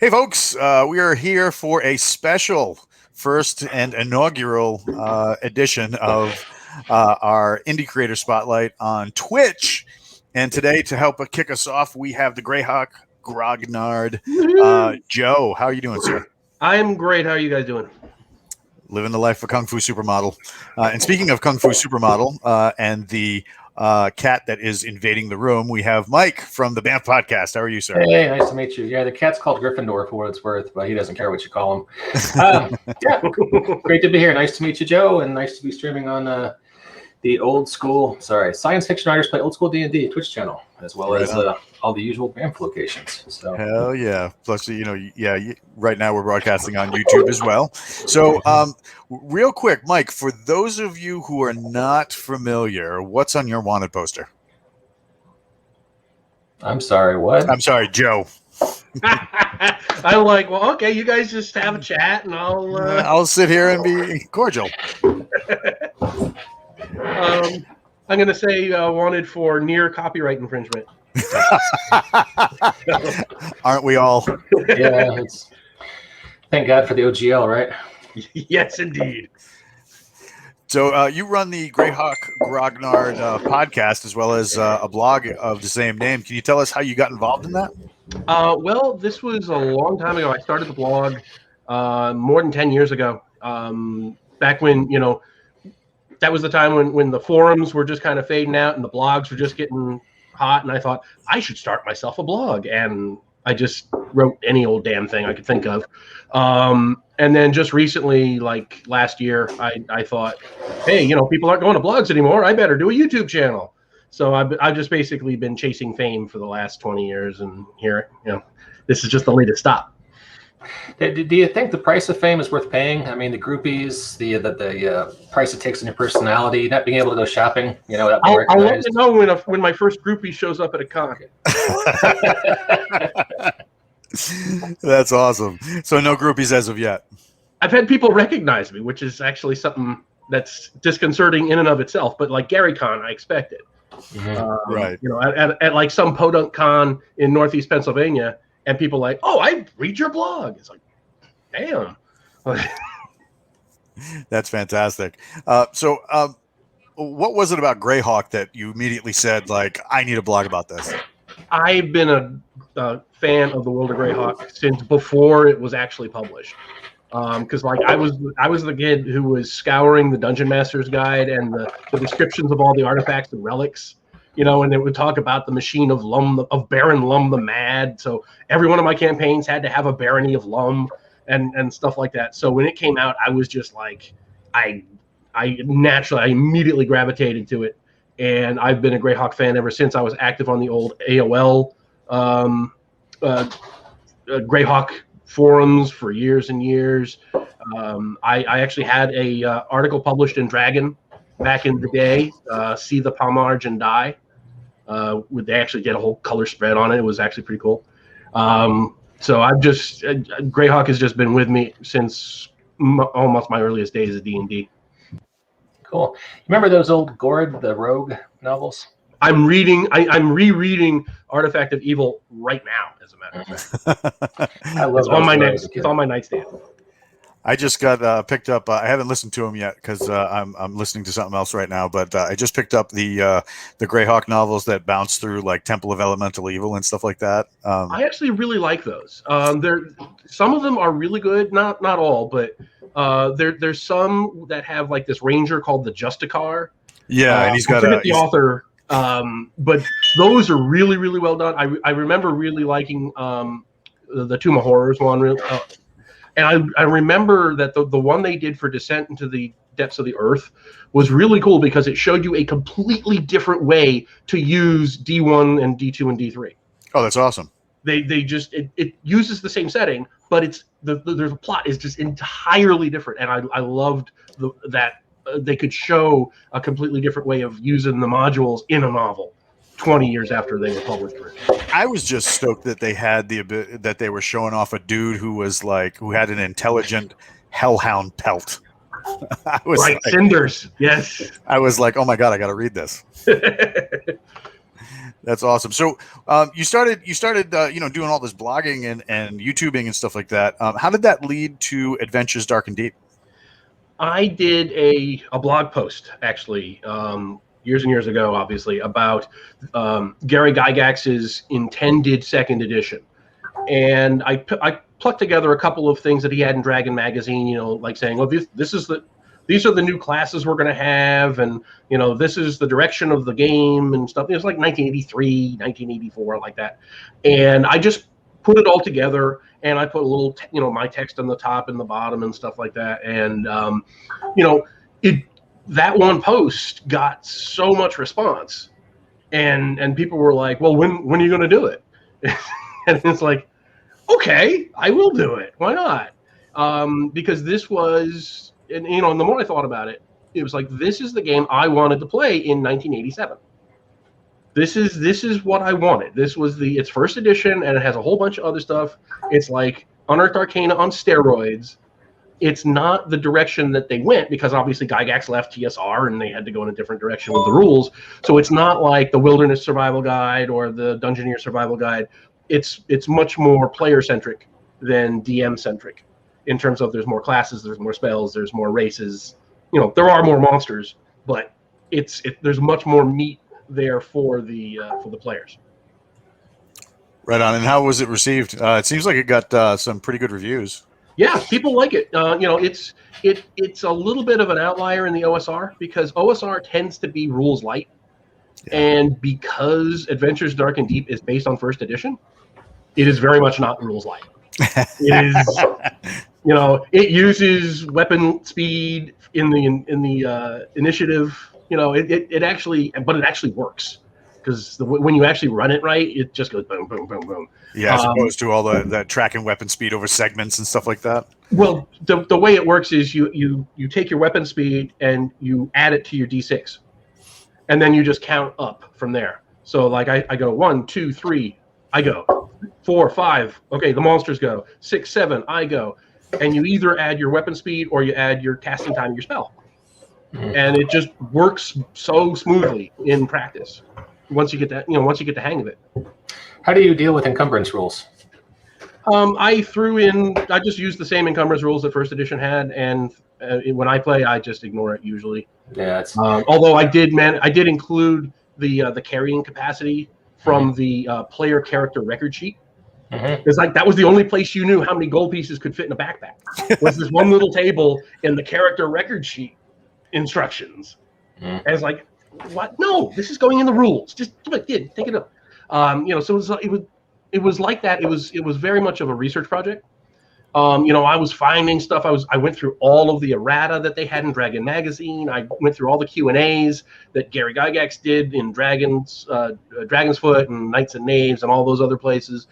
Hey, folks, we are here for a special first and inaugural edition of our Indie Creator Spotlight on Twitch. And today, to help kick us off, we have the Greyhawk Grognard. Joe, how are you doing, sir? I'm great. How are you guys doing? Living the life of Kung Fu Supermodel. And speaking of Kung Fu Supermodel and the cat that is invading the room, we have Mike from the BAMF podcast. How are you, sir? Hey, nice to meet you. Yeah, the cat's called Gryffindor for what it's worth, but he doesn't care what you call him. Yeah, great to be here. Nice to meet you, Joe, and nice to be streaming on the science fiction writers play old school D&D Twitch channel, as well as all the usual BAMF locations. So hell yeah! Plus, right now we're broadcasting on YouTube as well. So, real quick, Mike, for those of you who are not familiar, what's on your wanted poster? I'm sorry, what? I'm sorry, Joe. I'm like, well, okay, you guys just have a chat, and I'll sit here and be cordial. I'm going to say wanted for near copyright infringement. Aren't we all? Yeah, thank God for the OGL, right? Yes, indeed. So you run the Greyhawk Grognard podcast as well as a blog of the same name. Can you tell us how you got involved in that? Well, this was a long time ago. I started the blog more than 10 years ago. Back when, that was the time when the forums were just kind of fading out and the blogs were just getting hot. And I thought I should start myself a blog. And I just wrote any old damn thing I could think of. And then just recently, like last year, I thought, hey, people aren't going to blogs anymore. I better do a YouTube channel. So I've just basically been chasing fame for the last 20 years. And here, this is just the latest stop. Do you think the price of fame is worth paying? I mean, the groupies, the price it takes on your personality, not being able to go shopping, without being I'll let recognized. you know when my first groupie shows up at a con. That's awesome. So no groupies as of yet. I've had people recognize me, which is actually something that's disconcerting in and of itself. But like Gary Con, I expect it. Mm-hmm. Right. At like some podunk con in Northeast Pennsylvania, and people like, oh, I read your blog. It's like, damn. That's fantastic. So what was it about Greyhawk that you immediately said, like, I need a blog about this? I've been a fan of the World of Greyhawk since before it was actually published. Because I was the kid who was scouring the Dungeon Master's Guide and the descriptions of all the artifacts and relics. And it would talk about the machine of Baron Lum the Mad. So every one of my campaigns had to have a barony of Lum and stuff like that. So when it came out, I was just like, I immediately gravitated to it. And I've been a Greyhawk fan ever since. I was active on the old AOL Greyhawk forums for years and years. I actually had a article published in Dragon back in the day, See the Palmarge and Die. They actually did a whole color spread on it. It was actually pretty cool. So Greyhawk has just been with me since almost my earliest days of D&D. Cool. Remember those old Gord the Rogue novels? I'm rereading Artifact of Evil right now, as a matter of fact. I love It's on my nightstand. I just got picked up. I haven't listened to them yet because I'm listening to something else right now. But I just picked up the Greyhawk novels that bounce through like Temple of Elemental Evil and stuff like that. I actually really like those. Some of them are really good. Not all, but there's some that have like this ranger called the Justicar. Yeah, and he's got the author. But those are really, really well done. I remember really liking the Tomb of Horrors one. And I remember that the one they did for Descent into the Depths of the Earth was really cool because it showed you a completely different way to use D1 and D2 and D3. Oh, that's awesome. It uses the same setting, but the plot is just entirely different. And I loved that they could show a completely different way of using the modules in a novel 20 years after they were published. I was just stoked that they had that they were showing off a dude who had an intelligent hellhound pelt. I was like Cinders, yes. I was like, oh my god, I got to read this. That's awesome. So you started doing all this blogging and YouTubing and stuff like that. How did that lead to Adventures Dark and Deep? I did a blog post actually years and years ago, obviously, about Gary Gygax's intended second edition, and I plucked together a couple of things that he had in Dragon magazine. Like saying, "Oh, these are the new classes we're going to have, and this is the direction of the game and stuff." It was like 1983, 1984, like that, and I just put it all together, and I put a little, my text on the top and the bottom and stuff like that, and that one post got so much response, and people were like, "Well, when are you going to do it?" And it's like, okay, I will do it. Why not? Because this was. And the more I thought about it, it was like, this is the game I wanted to play in 1987. This is what I wanted. This was its first edition, and it has a whole bunch of other stuff. It's like Unearthed Arcana on steroids. It's not the direction that they went, because obviously Gygax left TSR and they had to go in a different direction with the rules. So it's not like the Wilderness Survival Guide or the Dungeoneer Survival Guide. It's much more player centric than DM centric. In terms of, there's more classes, there's more spells, there's more races. There are more monsters, but there's much more meat there for the players. Right on. And how was it received? It seems like it got some pretty good reviews. Yeah, people like it. It's a little bit of an outlier in the OSR, because OSR tends to be rules light, and because Adventures Dark and Deep is based on first edition, it is very much not rules light. It is. It uses weapon speed in the initiative. It actually works, because when you actually run it right, it just goes boom, boom, boom, boom. Yeah, as opposed to all the tracking weapon speed over segments and stuff like that. Well, the way it works is you take your weapon speed and you add it to your D6, and then you just count up from there. So like I go 1, 2, 3, I go 4, 5. Okay, the monsters go 6, 7. I go. And you either add your weapon speed or you add your casting time of your spell. And it just works so smoothly in practice once you get that, once you get the hang of it. How do you deal with encumbrance rules? I just use the same encumbrance rules that first edition had, and when I play, I just ignore it usually. Yeah. Although I did include the carrying capacity from the player character record sheet. It's like that was the only place you knew how many gold pieces could fit in a backpack. Was this one little table in the character record sheet instructions? And it's like, what? No, this is going in the rules. Just take it up. So it was like that. It was very much of a research project. I was finding stuff. I went through all of the errata that they had in Dragon magazine. I went through all the Q&As that Gary Gygax did in Dragon's Foot and Knights and Knaves and all those other places.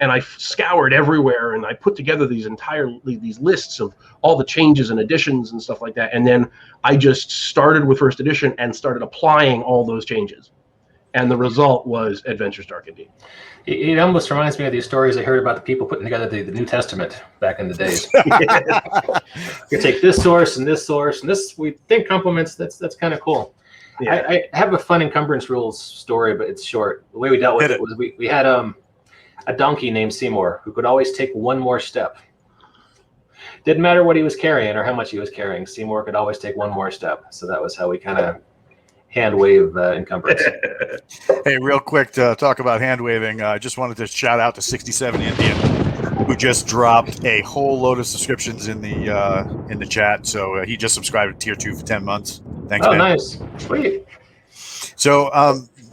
And I scoured everywhere, and I put together these lists of all the changes and additions and stuff like that. And then I just started with first edition and started applying all those changes. And the result was Adventures Dark and Deep. It almost reminds me of these stories I heard about the people putting together the New Testament back in the days. You take this source and this source, and this we think complements. That's kind of cool. Yeah. I have a fun encumbrance rules story, but it's short. The way we dealt with it was we had a donkey named Seymour who could always take one more step. Didn't matter what he was carrying or how much he was carrying. Seymour could always take one more step. So that was how we kind of hand wave encumbrance. Hey, real quick to talk about hand waving. I just wanted to shout out to 67 Indian, who just dropped a whole load of subscriptions in the chat. So he just subscribed to Tier 2 for 10 months. Thanks, man. Nice. Sweet. So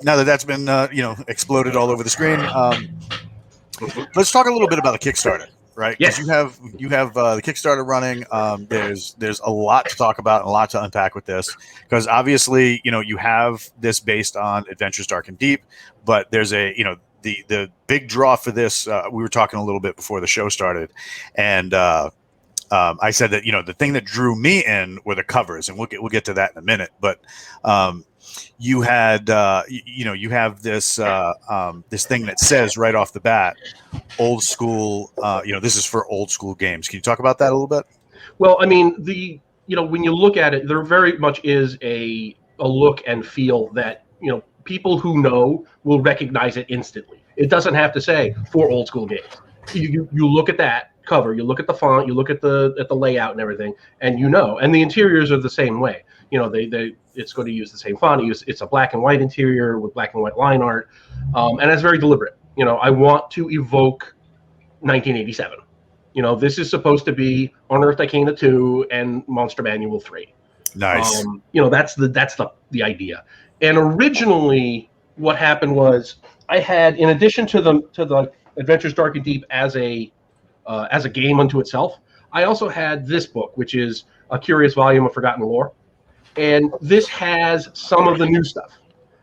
now that's been exploded all over the screen, let's talk a little bit about the Kickstarter, right? Because you have the Kickstarter running. There's a lot to talk about and a lot to unpack with this, because obviously you have this based on Adventures Dark and Deep, but there's the big draw for this. We were talking a little bit before the show started, and I said that the thing that drew me in were the covers, and we'll get to that in a minute, but. You had, you have this this thing that says right off the bat, old school. This is for old school games. Can you talk about that a little bit? Well, I mean, when you look at it, there very much is a look and feel that people who know will recognize it instantly. It doesn't have to say for old school games. You look at that cover, you look at the font, you look at the layout and everything, and and the interiors are the same way. It's going to use the same font. It's a black and white interior with black and white line art, and it's very deliberate. I want to evoke 1987. This is supposed to be Unearthed Arcana 2 and Monster Manual 3. Nice. That's the idea. And originally, what happened was I had, in addition to the Adventures Dark and Deep as a game unto itself, I also had this book, which is a curious volume of forgotten lore, and this has some of the new stuff.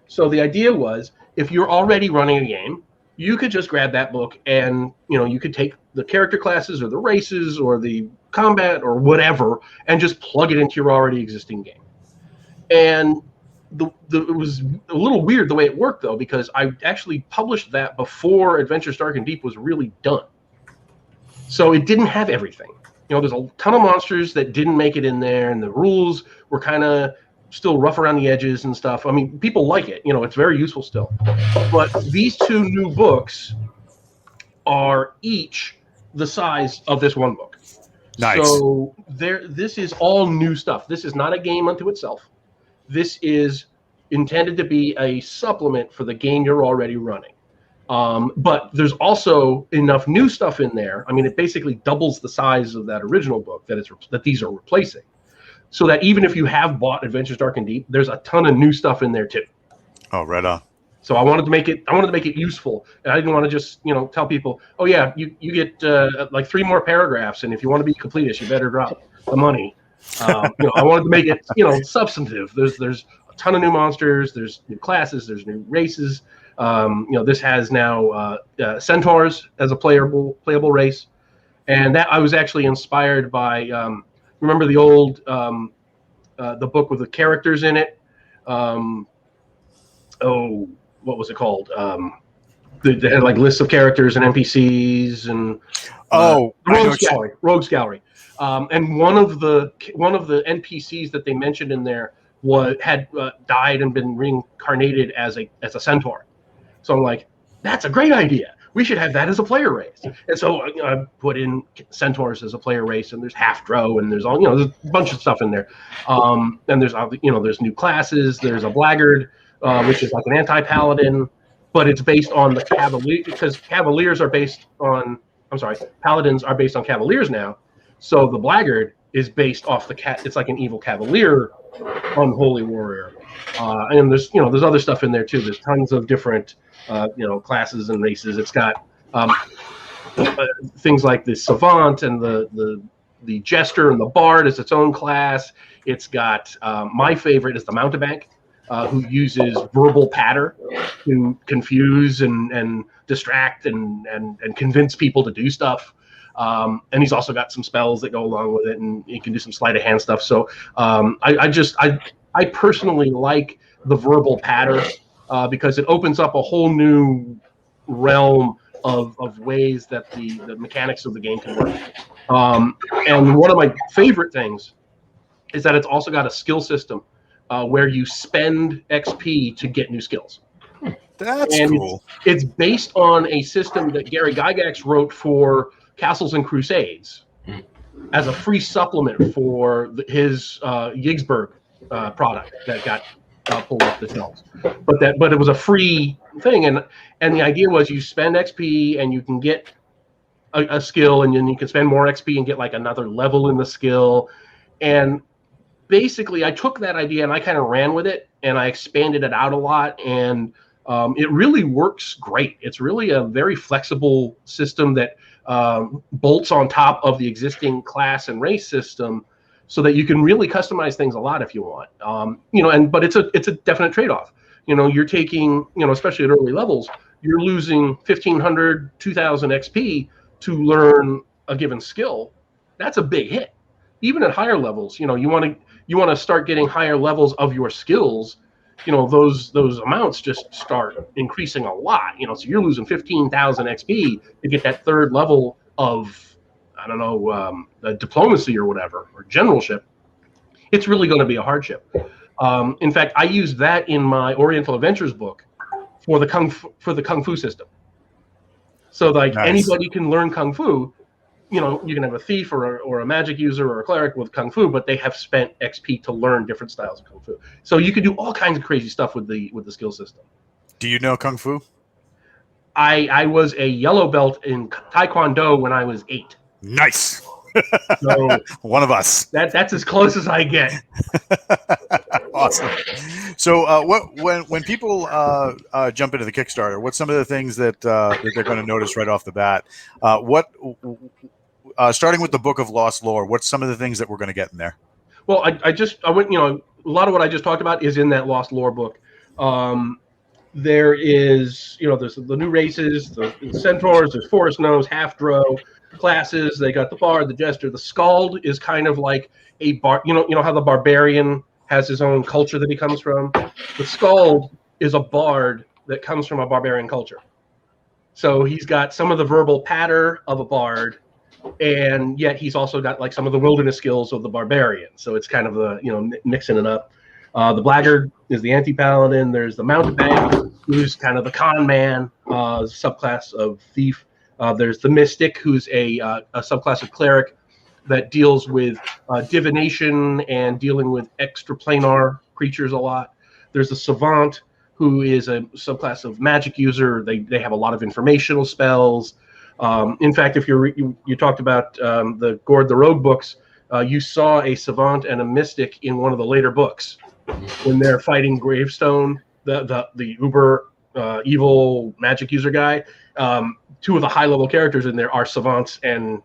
So the idea was, if you're already running a game, you could just grab that book and you could take the character classes or the races or the combat or whatever and just plug it into your already existing game. And it was a little weird the way it worked, though, because I actually published that before Adventures Dark and Deep was really done. So it didn't have everything. There's a ton of monsters that didn't make it in there, and the rules were kind of still rough around the edges and stuff. I mean, people like it. It's very useful still. But these two new books are each the size of this one book. Nice. So this is all new stuff. This is not a game unto itself. This is intended to be a supplement for the game you're already running. But there's also enough new stuff in there. I mean, it basically doubles the size of that original book that these are replacing. So that even if you have bought Adventures Dark and Deep, there's a ton of new stuff in there too. Oh, right on. So I wanted to make it useful, and I didn't want to just tell people, oh yeah, you get like 3 more paragraphs, and if you want to be completish, you better drop the money. I wanted to make it substantive. There's a ton of new monsters, there's new classes, there's new races. This has now centaurs as a playable race, and that I was actually inspired by. Remember the old the book with the characters in it? What was it called? They had like lists of characters and NPCs and Rogues Gallery. And one of the NPCs that they mentioned in there had died and been reincarnated as a centaur. So I'm like, that's a great idea. We should have that as a player race. And so I put in centaurs as a player race, and there's half drow, and there's there's a bunch of stuff in there. And there's new classes. There's a blackguard, which is like an anti-paladin, but it's based on the cavalier, because paladins are based on cavaliers now. So the blackguard is based off the cat. It's like an evil cavalier, unholy warrior. And there's other stuff in there too. There's tons of different classes and races. It's got things like the savant and the jester and the bard as its own class. It's got my favorite is the mountebank, who uses verbal patter to confuse and distract and convince people to do stuff. And he's also got some spells that go along with it, and he can do some sleight of hand stuff. So I personally like the verbal patter because it opens up a whole new realm of ways that the mechanics of the game can work. And one of my favorite things is that it's also got a skill system where you spend XP to get new skills. That's cool. It's based on a system that Gary Gygax wrote for Castles and Crusades as a free supplement for his Yigsburg product that got pulled off the shelves. But it was a free thing, and the idea was you spend XP and you can get a skill, and then you can spend more XP and get like another level in the skill. And basically, I took that idea and I kind of ran with it, and I expanded it out a lot, and it really works great. It's really a very flexible system that bolts on top of the existing class and race system, so that you can really customize things a lot if you want. But it's a definite trade-off. You're taking, especially at early levels, you're losing 1,500, 2,000 XP to learn a given skill. That's a big hit. Even at higher levels, you want to start getting higher levels of your skills. Those amounts just start increasing a lot. So you're losing 15,000 XP to get that third level of, diplomacy or whatever, or generalship. It's really going to be a hardship. In fact, I used that in my Oriental Adventures book for the kung fu system. So like anybody can learn kung fu. You know, you can have a thief or a magic user or a cleric with kung fu, but they have spent XP to learn different styles of kung fu. So you can do all kinds of crazy stuff with the skill system. Do you know kung fu? I was a yellow belt in Taekwondo when I was 8. Nice. So one of us. That's as close as I get. Awesome. So, when people jump into the Kickstarter, what's some of the things that they're going to notice right off the bat? Starting with the Book of Lost Lore, what's some of the things that we're going to get in there? Well, I went. A lot of what I just talked about is in that Lost Lore book. There is, there's the new races, the centaurs, there's forest gnomes, half drow classes. They got the bard, the jester, the skald is kind of like a bar. You know how the barbarian has his own culture that he comes from. The skald is a bard that comes from a barbarian culture. So he's got some of the verbal patter of a bard, and yet he's also got like some of the wilderness skills of the barbarian. So it's kind of mixing it up. The blackguard is the anti-paladin. There's the mountebank, who's kind of the con man, subclass of thief. There's the mystic, who's a subclass of cleric that deals with divination and dealing with extraplanar creatures a lot. There's the savant, who is a subclass of magic user. They have a lot of informational spells. In fact, if you talked about the Gord the Rogue books, you saw a savant and a mystic in one of the later books when they're fighting Gravestone, the uber evil magic user guy. Two of the high level characters in there are savants and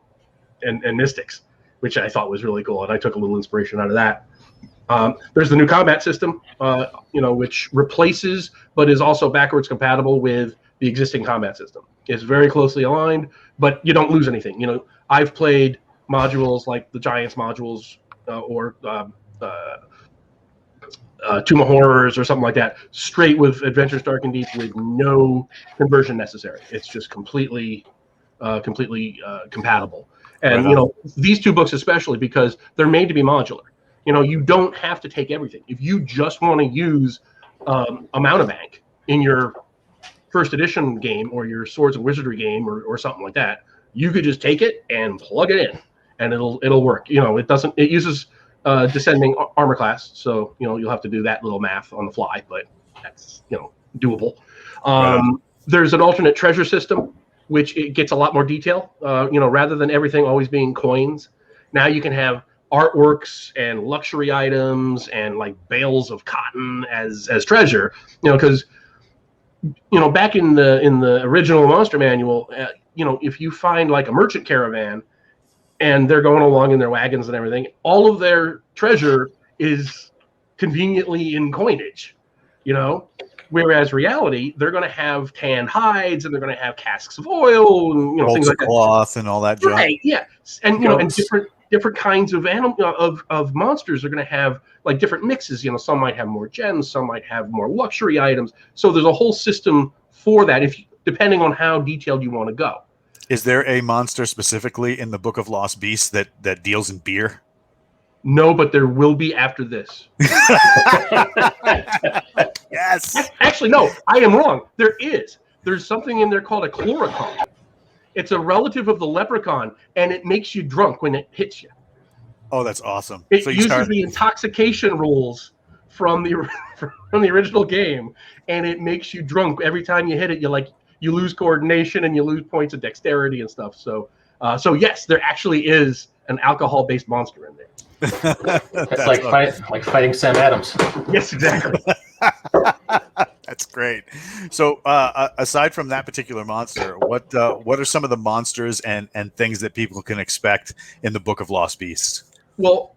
mystics, which I thought was really cool, and I took a little inspiration out of that. There's the new combat system, which replaces but is also backwards compatible with the existing combat system. It's very closely aligned, but you don't lose anything. I've played modules like the Giants modules or Tomb of Horrors or something like that, straight with Adventures Dark and Deep with no conversion necessary. It's just completely compatible. And right these two books especially, because they're made to be modular. You don't have to take everything. If you just want to use a mountebank in your first edition game or your Swords and Wizardry game or something like that, you could just take it and plug it in, and it'll work. It uses descending armor class, so you'll have to do that little math on the fly, but that's doable. There's an alternate treasure system, which it gets a lot more detail. Rather than everything always being coins, now you can have artworks and luxury items and like bales of cotton as treasure. Because back in the original Monster Manual, if you find like a merchant caravan and they're going along in their wagons and everything, all of their treasure is conveniently in coinage, whereas reality, they're going to have tanned hides and they're going to have casks of oil and things like that. Cloth and all that junk. Right, yeah. And and different kinds of of monsters are going to have like different mixes. Some might have more gems, some might have more luxury items. So there's a whole system for that, depending on how detailed you want to go. Is there a monster specifically in the Book of Lost Beasts that deals in beer? No, but there will be after this. Yes. Actually, no, I am wrong. There is. There's something in there called a chloricon. It's a relative of the leprechaun, and it makes you drunk when it hits you. Oh, that's awesome. It uses the intoxication rules from the original game, and it makes you drunk every time you hit it. You lose coordination and you lose points of dexterity and stuff. So yes, there actually is an alcohol-based monster in there. It's like fighting Sam Adams. Yes, exactly. That's great. So aside from that particular monster, what are some of the monsters and things that people can expect in the Book of Lost Beasts? Well,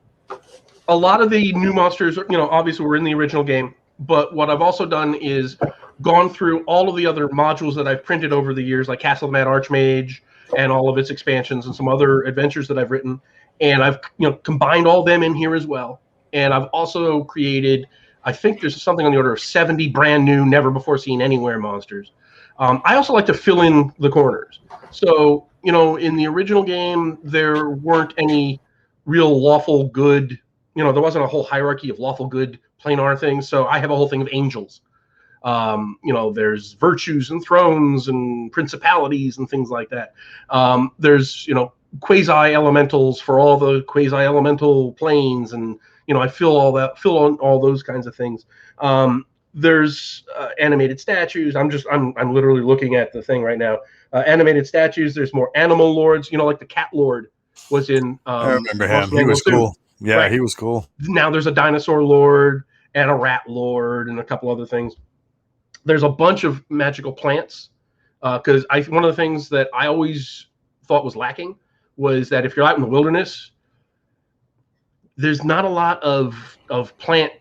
a lot of the new monsters, obviously were in the original game, but what I've also done is gone through all of the other modules that I've printed over the years, like Castle of Mad Archmage and all of its expansions and some other adventures that I've written, and I've combined all them in here as well. And I've also created, I think there's something on the order of 70 brand new, never before seen anywhere monsters. I also like to fill in the corners. So, in the original game, there weren't any real lawful good there wasn't a whole hierarchy of lawful good planar things. So I have a whole thing of angels. There's virtues and thrones and principalities and things like that. There's quasi-elementals for all the quasi-elemental planes, and I fill on all those kinds of things. There's animated statues. I'm literally looking at the thing right now. Animated statues. There's more animal lords. Like the cat lord was in. I remember him. He was cool. Yeah, right. He was cool. Now there's a dinosaur lord and a rat lord and a couple other things. There's a bunch of magical plants because one of the things that I always thought was lacking was that if you're out in the wilderness, there's not a lot of plant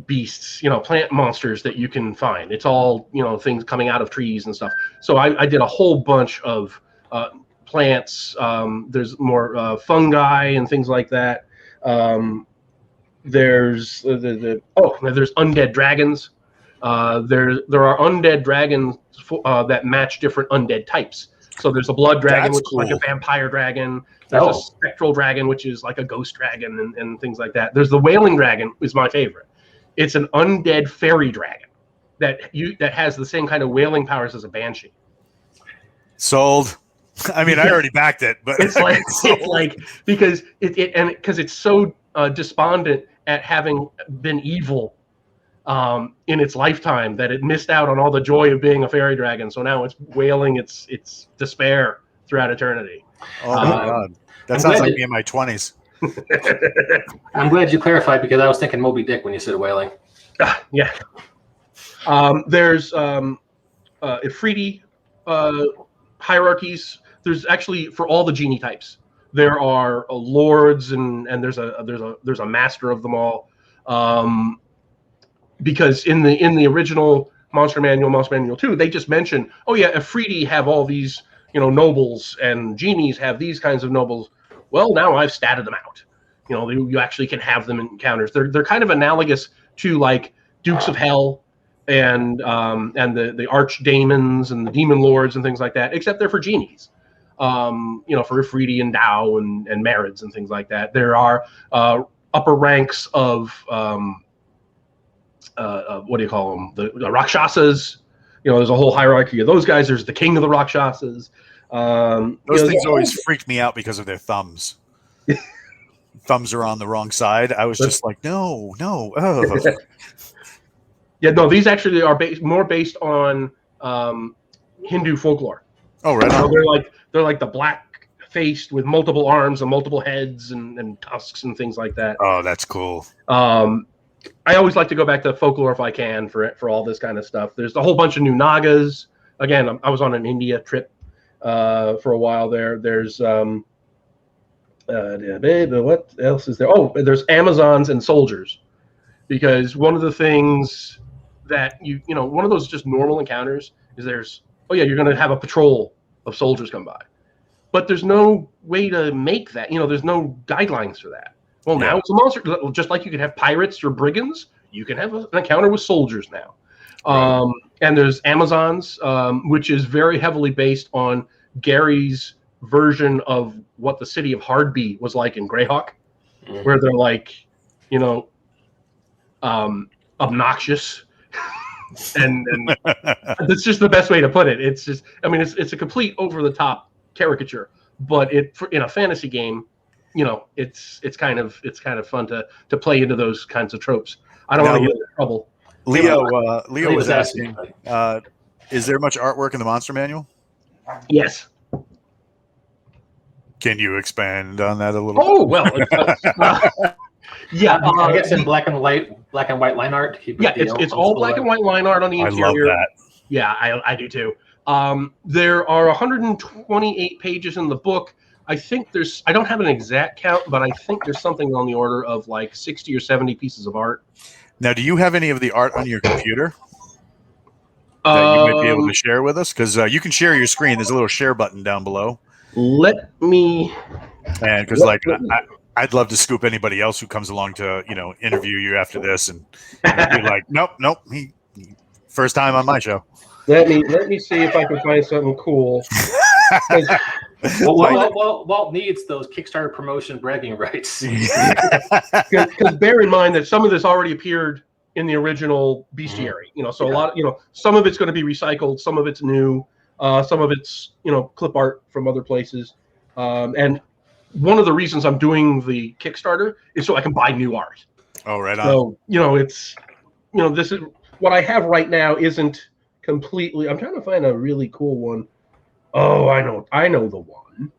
beasts, plant monsters that you can find. It's all, things coming out of trees and stuff. So I did a whole bunch of plants. There's more fungi and things like that. There's there's undead dragons. There are undead dragons that match different undead types. So there's a blood dragon, which is like a vampire dragon. There's a spectral dragon, which is like a ghost dragon and things like that. There's the wailing dragon, is my favorite. It's an undead fairy dragon that has the same kind of wailing powers as a banshee. Sold. I mean, I already backed it, but it's like because it's so despondent at having been evil in its lifetime that it missed out on all the joy of being a fairy dragon. So now it's wailing its despair throughout eternity. Oh my God, that sounds like me in my 20s. I'm glad you clarified because I was thinking Moby Dick when you said whaling. Yeah. There's Ifriti hierarchies. There's actually for all the genie types. There are lords and there's a master of them all. Because in the original Monster Manual 2, they just mentioned, Ifriti have all these nobles and genies have these kinds of nobles. Well, now I've statted them out. You actually can have them in encounters. They're kind of analogous to like Dukes of Hell and the archdemons and the demon lords and things like that, except they're for genies. For Ifriti and Tao and Marids and things like that. There are upper ranks of what do you call them? The Rakshasas. There's a whole hierarchy of those guys. There's the king of the Rakshasas. Those things always freaked me out because of their thumbs. Thumbs are on the wrong side. I was just like, no. Oh. Yeah, no. These actually are more based on Hindu folklore. Oh, right. So they're like the black faced with multiple arms and multiple heads and tusks and things like that. Oh, that's cool. I always like to go back to folklore if I can for all this kind of stuff. There's a whole bunch of new Nagas. Again, I was on an India trip for a while there. There's what else is there? Oh, there's Amazons and soldiers, because one of the things that one of those just normal encounters is you're going to have a patrol of soldiers come by, but there's no way to make that. There's no guidelines for that. Well, now it's a monster. Just like you can have pirates or brigands, you can have an encounter with soldiers now. Right. And there's Amazons, which is very heavily based on Gary's version of what the city of Hardby was like in Greyhawk, where they're like, obnoxious. and that's just the best way to put it. It's just, it's a complete over-the-top caricature, but in a fantasy game, it's kind of fun to play into those kinds of tropes. I don't want to get into trouble. Leo was asking, is there much artwork in the Monster Manual? Yes. Can you expand on that a little? Oh, well. Yeah. I guess in black and white line art. It's all black and white line art on the interior. I love that. Yeah, I do too. There are 128 pages in the book. I think I don't have an exact count, but I think there's something on the order of like 60 or 70 pieces of art. Now, do you have any of the art on your computer that you might be able to share with us? Because you can share your screen. There's a little share button down below. Let me. And because I'd love to scoop anybody else who comes along to interview you after this and be like, nope, he first time on my show. Let me see if I can find something cool. Walt needs those Kickstarter promotion bragging rights. Because bear in mind that some of this already appeared in the original bestiary, so a lot, some of it's going to be recycled, some of it's new, some of it's, clip art from other places. And one of the reasons I'm doing the Kickstarter is so I can buy new art. Oh, right on. So, it's, this is what I have right now isn't completely, I'm trying to find a really cool one. Oh, I know the one.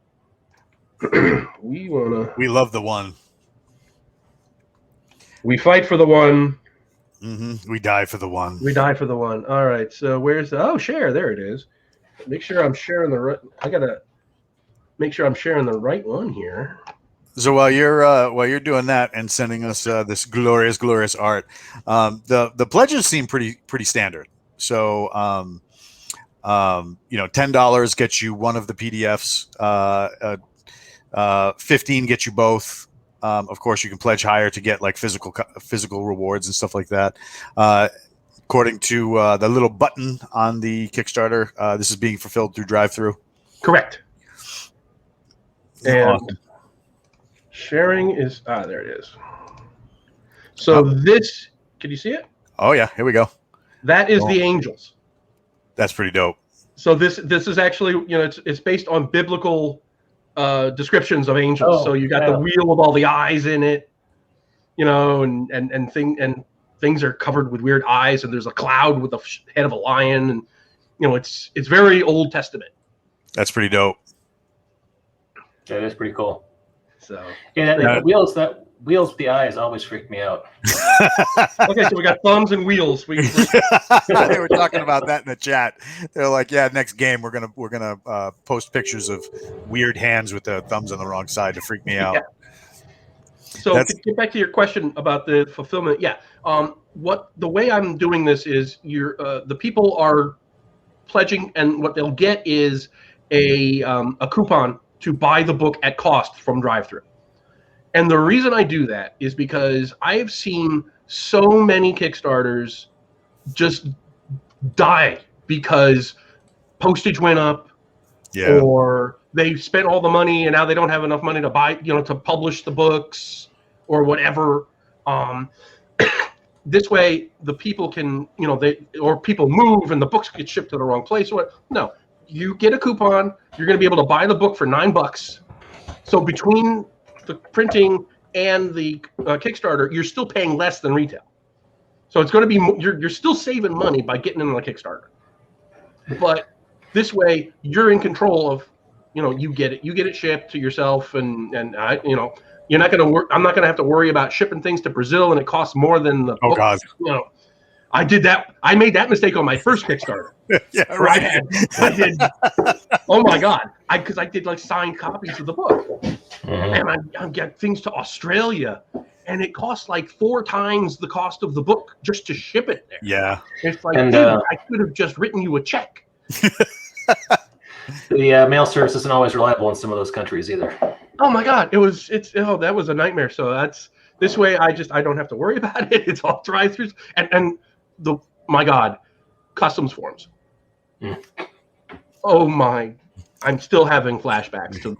We love the one. We fight for the one. Mm-hmm. We die for the one. We die for the one. All right. So where's share? There it is. Make sure I'm sharing the right. I gotta make sure I'm sharing the right one here. So while you're doing that and sending us this glorious art, the pledges seem pretty standard. So $10 gets you one of the PDFs. 15 gets you both. Of course, you can pledge higher to get like physical rewards and stuff like that. According to the little button on the Kickstarter, this is being fulfilled through drive-through. Correct. And awesome. Sharing is there it is. So this, can you see it? Oh yeah, here we go. That is the angels. That's pretty dope. So this is actually, it's based on biblical descriptions of angels. So you got the wheel with all the eyes in it, and things are covered with weird eyes, and there's a cloud with the head of a lion, and it's very Old Testament. That's pretty dope. That is pretty cool. So the wheels with the eyes always freak me out. Okay, so we got thumbs and wheels. They were talking about that in the chat. They're like, yeah, next game we're gonna post pictures of weird hands with the thumbs on the wrong side to freak me out. Yeah. So to get back to your question about the fulfillment, the way I'm doing this is the people are pledging, and what they'll get is a coupon to buy the book at cost from drive-thru. And the reason I do that is because I have seen so many Kickstarters just die because postage went up, or they spent all the money and now they don't have enough money to buy, to publish the books or whatever. This way, the people can, people move and the books get shipped to the wrong place. No, you get a coupon. You're going to be able to buy the book for $9. So between the printing and the Kickstarter, you're still paying less than retail. So it's going to be you're still saving money by getting in on the Kickstarter. But this way, you're in control of, you get it shipped to yourself, and you're not going to I'm not going to have to worry about shipping things to Brazil, and it costs more than the book. God. I did that. I made that mistake on my first Kickstarter. Yeah, right. I did. Oh my God! Because I did like signed copies of the book, and I get things to Australia, and it costs like 4 times the cost of the book just to ship it there. Yeah, it's like, dude, I could have just written you a check. The mail service isn't always reliable in some of those countries either. Oh my God! That was a nightmare. So that's this way. I don't have to worry about it. It's all drive-throughs, and my God, customs forms. Oh my, I'm still having flashbacks to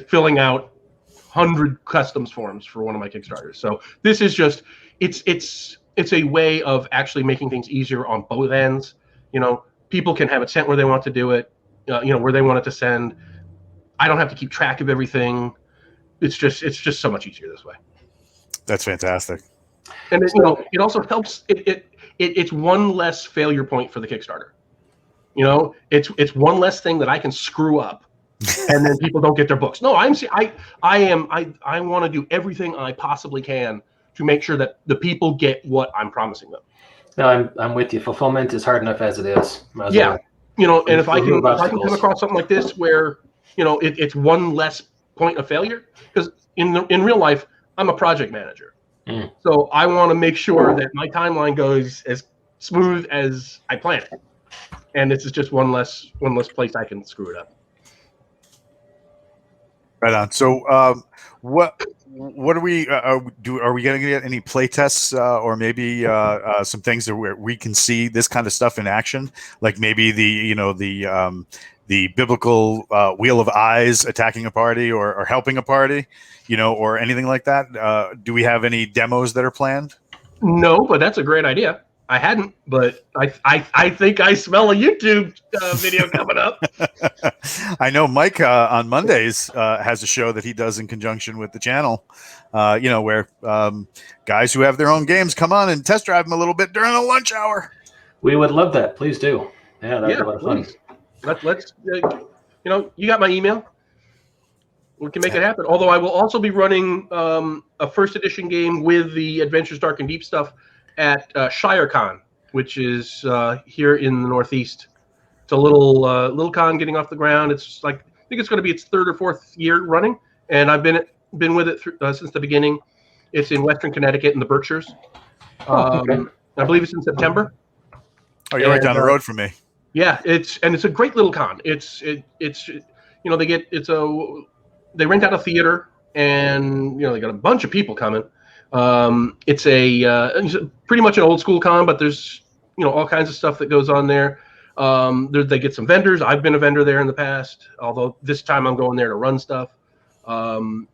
filling out 100 customs forms for one of my Kickstarters. So this is just, it's a way of actually making things easier on both ends. People can have it sent where they want to do it, where they want it to send. I don't have to keep track of everything. It's just so much easier this way. That's fantastic. And it also helps. It's one less failure point for the Kickstarter. It's one less thing that I can screw up, and then people don't get their books. No, I want to do everything I possibly can to make sure that the people get what I'm promising them. No, I'm with you. Fulfillment is hard enough as it is. And if I can come across something like this where it's one less point of failure, because in real life I'm a project manager. So I want to make sure that my timeline goes as smooth as I plan it, and this is just one less place I can screw it up. Right on. So, what what are we are we going to get any play tests or maybe some things that where we can see this kind of stuff in action, like maybe the biblical wheel of eyes attacking a party or helping a party, or anything like that? Do we have any demos that are planned? No, but that's a great idea. I hadn't, but I think I smell a YouTube video coming up. I know Mike on Mondays has a show that he does in conjunction with the channel, where guys who have their own games come on and test drive them a little bit during a lunch hour. We would love that. Please do. Yeah, that'd be a lot of fun. Let's you got my email. We can make it happen. Although I will also be running a first edition game with the Adventures Dark and Deep stuff at ShireCon, which is here in the Northeast. It's a little con getting off the ground. It's like, I think it's going to be its third or fourth year running, and I've been with it since the beginning. It's in Western Connecticut in the Berkshires. Okay. I believe it's in September. Oh, you're right down the road from me. Yeah, it's a great little con. They rent out a theater, and they got a bunch of people coming. It's pretty much an old school con, but there's all kinds of stuff that goes on there. They get some vendors. I've been a vendor there in the past, although this time I'm going there to run stuff.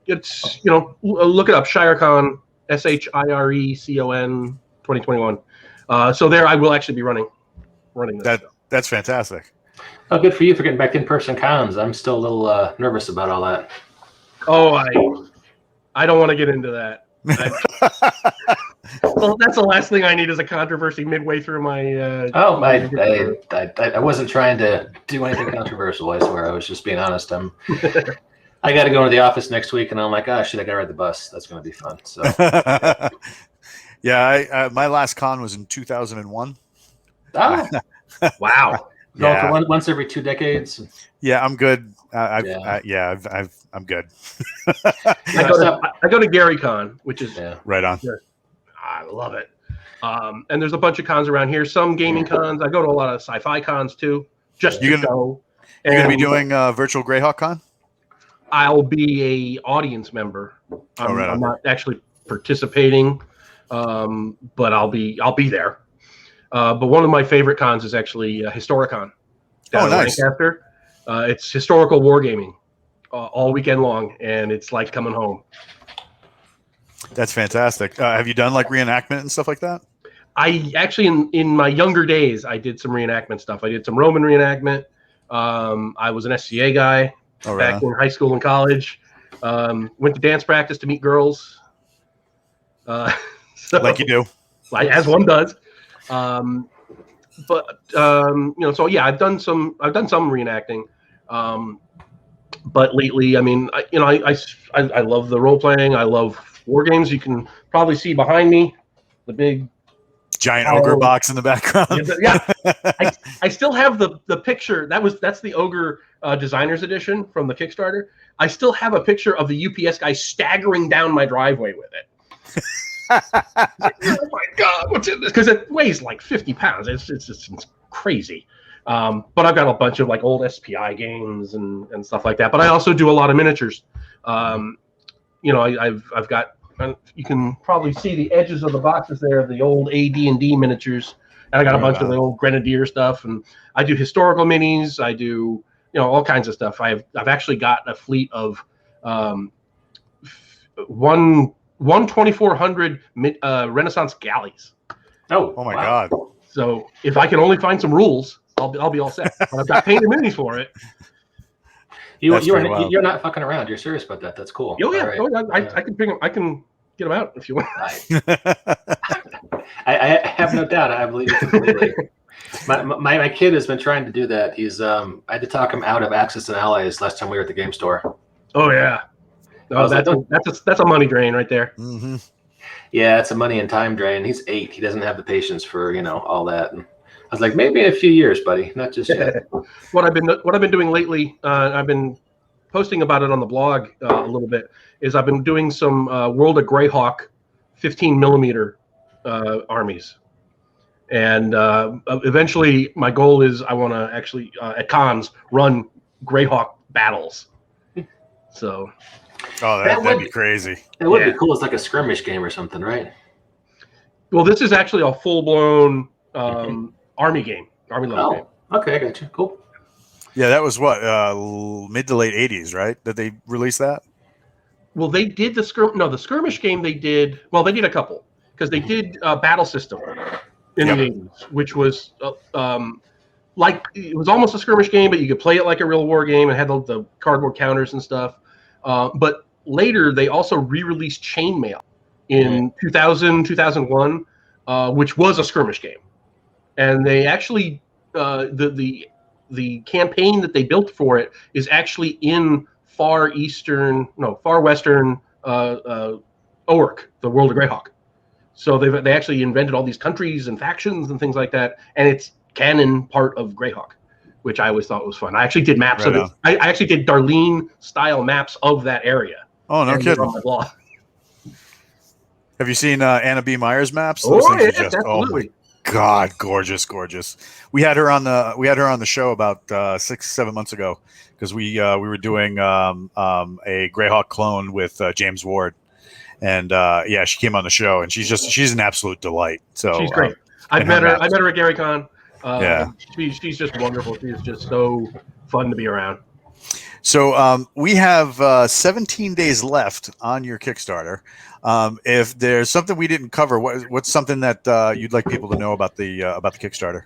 It's look it up, ShireCon, ShireCon 2021. So there I will actually be running this. That's fantastic. Oh, good for you for getting back in-person cons. I'm still a little nervous about all that. Oh, I don't want to get into that. Well, that's the last thing I need is a controversy midway through my. I wasn't trying to do anything controversial. I swear, I was just being honest. I got to go into the office next week, and I'm like, shit, I got to ride the bus. That's going to be fun. So. Yeah, my last con was in 2001. Oh, wow. Yeah. So once every 2 decades. Yeah, I'm good. I'm good. I go to GaryCon, which is right on. I love it. And there's a bunch of cons around here. Some gaming cons. I go to a lot of sci-fi cons too. Just to go. You're gonna be doing virtual Greyhawk Con? I'll be a audience member. I'm not actually participating, but I'll be there. But one of my favorite cons is actually Historicon down in Lancaster. It's historical wargaming all weekend long, and it's like coming home. That's fantastic. Have you done like reenactment and stuff like that? I actually, in my younger days, I did some reenactment stuff. I did some Roman reenactment. I was an SCA guy back in high school and college. Went to dance practice to meet girls. Like you do. As one does. So yeah, I've done some reenacting. But lately, I mean, I love the role playing. I love war games. You can probably see behind me the big giant ogre box in the background. Yeah, I still have the picture. That's the ogre designers edition from the Kickstarter. I still have a picture of the UPS guy staggering down my driveway with it. Oh my God, what's in this? Because it weighs like 50 pounds. It's crazy. But I've got a bunch of like old SPI games and stuff like that. But I also do a lot of miniatures. I've got. You can probably see the edges of the boxes there, the old AD&D miniatures. And I got a bunch of the old Grenadier stuff, and I do historical minis. I do all kinds of stuff. I've actually got a fleet of 2400 Renaissance galleys. Oh my God! So if I can only find some rules, I'll be all set. But I've got painted minis for it. You're not fucking around. You're serious about that. That's cool. Oh yeah, right. I can bring them. I can get them out if you want. I have no doubt. I believe it completely. My kid has been trying to do that. He's I had to talk him out of Axis and Allies last time we were at the game store. Oh yeah. Oh, that's a money drain right there. Mm-hmm. Yeah, it's a money and time drain. He's 8. He doesn't have the patience for all that. And I was like, maybe in a few years, buddy, not just yet. What I've been doing lately, I've been posting about it on the blog a little bit. Is I've been doing some World of Greyhawk 15 millimeter armies, and eventually my goal is I want to actually at cons run Greyhawk battles. So Oh, that'd be crazy. It would be cool. It's like a skirmish game or something, right? Well, this is actually a full-blown army game, army level game. Okay, I got you. Cool. Yeah, that was what mid to late '80s, right? Did they release that? Well, they did the skirmish game. They did a couple because they did Battle System in the '80s, which was like it was almost a skirmish game, but you could play it like a real war game and had the cardboard counters and stuff. But later, they also re-released Chainmail in 2000, 2001, which was a skirmish game, and they actually the campaign that they built for it is actually in far western Orc, the world of Greyhawk. So they actually invented all these countries and factions and things like that, and it's canon part of Greyhawk, which I always thought was fun. I actually did maps of it. I actually did Darlene style maps of that area. Oh, no kidding! On my blog. Have you seen Anna B. Meyer's maps? Those things are just, Oh absolutely. my God, gorgeous. We had her on the show about 6-7 months ago because we were doing a Greyhawk clone with James Ward, and she came on the show, and she's an absolute delight. So she's great. I met her at GaryCon. She's just wonderful. She's just so fun to be around. So we have 17 days left on your Kickstarter. If there's something we didn't cover, what's something that you'd like people to know about the Kickstarter?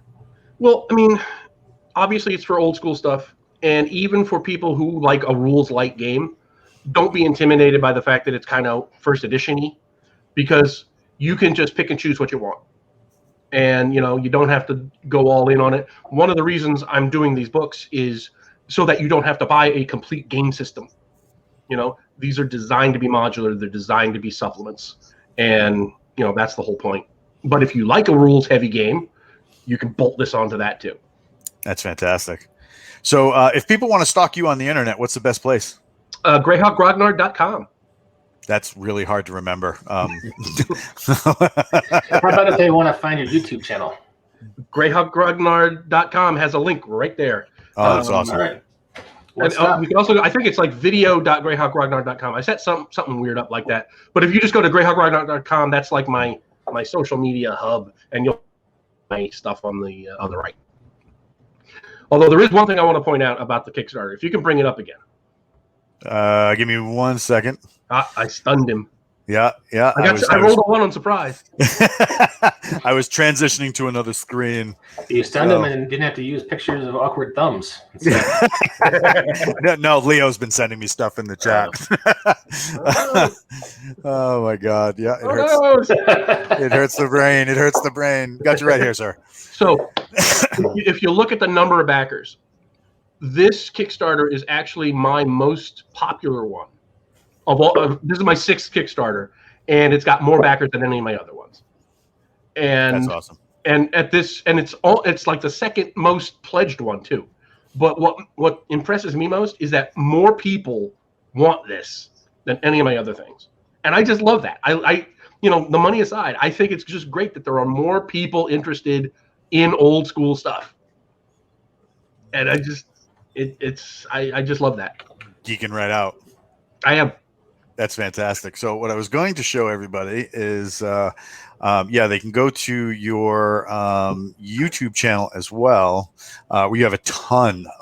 Well, I mean, obviously it's for old school stuff, and even for people who like a rules light game, don't be intimidated by the fact that it's kind of first edition-y, because you can just pick and choose what you want, and you don't have to go all in on it. One of the reasons I'm doing these books is so that you don't have to buy a complete game system. These are designed to be modular. They're designed to be supplements. And, that's the whole point. But if you like a rules-heavy game, you can bolt this onto that too. That's fantastic. So if people want to stalk you on the internet, what's the best place? GreyhawkGrognard.com. That's really hard to remember. How about if they want to find your YouTube channel? GreyhawkGrognard.com has a link right there. Oh, that's awesome. All right. And, you can also, I think it's like video.greyhawkgrognard.com. I set something weird up like that. But if you just go to greyhawkgrognard.com, that's like my social media hub, and you'll find my stuff on the right. Although there is one thing I want to point out about the Kickstarter. If you can bring it up again. Give me 1 second. I stunned him. Yeah. I rolled a 1 on surprise. I was transitioning to another screen. You stunned him and didn't have to use pictures of awkward thumbs. No, Leo's been sending me stuff in the chat. Oh my God. Yeah, it hurts. It hurts the brain. It hurts the brain. Got you right here, sir. So if you look at the number of backers, this Kickstarter is actually my most popular one. This is my 6th Kickstarter, and it's got more backers than any of my other ones. And that's awesome. And it's like the second most pledged one too. But what impresses me most is that more people want this than any of my other things, and I just love that. I the money aside, I think it's just great that there are more people interested in old school stuff, and I just love that. Geeking right out. I am. That's fantastic. So what I was going to show everybody is, they can go to your YouTube channel as well, where you have a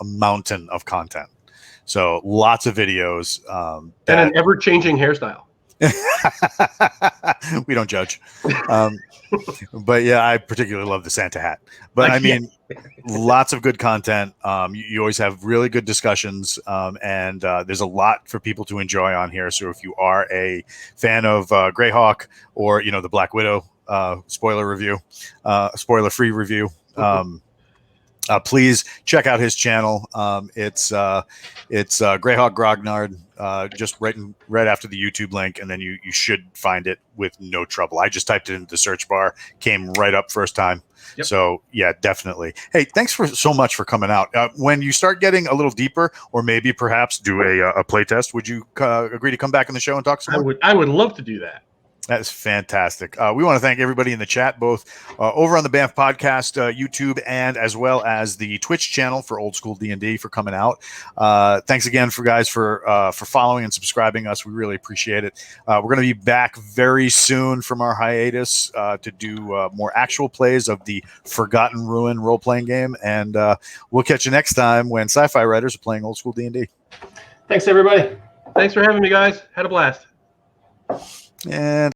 mountain of content. So lots of videos. And an ever-changing hairstyle. We don't judge. But yeah, I particularly love the Santa hat. But I mean, lots of good content. You always have really good discussions, and there's a lot for people to enjoy on here. So if you are a fan of Greyhawk or the Black Widow spoiler-free review, please check out his channel. It's Greyhawk Grognard. Just right after the YouTube link, and then you should find it with no trouble. I just typed it into the search bar, came right up first time. Yep. So yeah, definitely. Hey, thanks so much for coming out. When you start getting a little deeper, or maybe perhaps do a play test, would you agree to come back on the show and talk some more? I would love to do that. That is fantastic. We want to thank everybody in the chat, both over on the Banff Podcast YouTube and as well as the Twitch channel for Old School D&D for coming out. Thanks again for following and subscribing us. We really appreciate it. We're going to be back very soon from our hiatus to do more actual plays of the Forgotten Ruin role-playing game, and we'll catch you next time when sci-fi writers are playing Old School D&D. Thanks, everybody. Thanks for having me, guys. Had a blast. And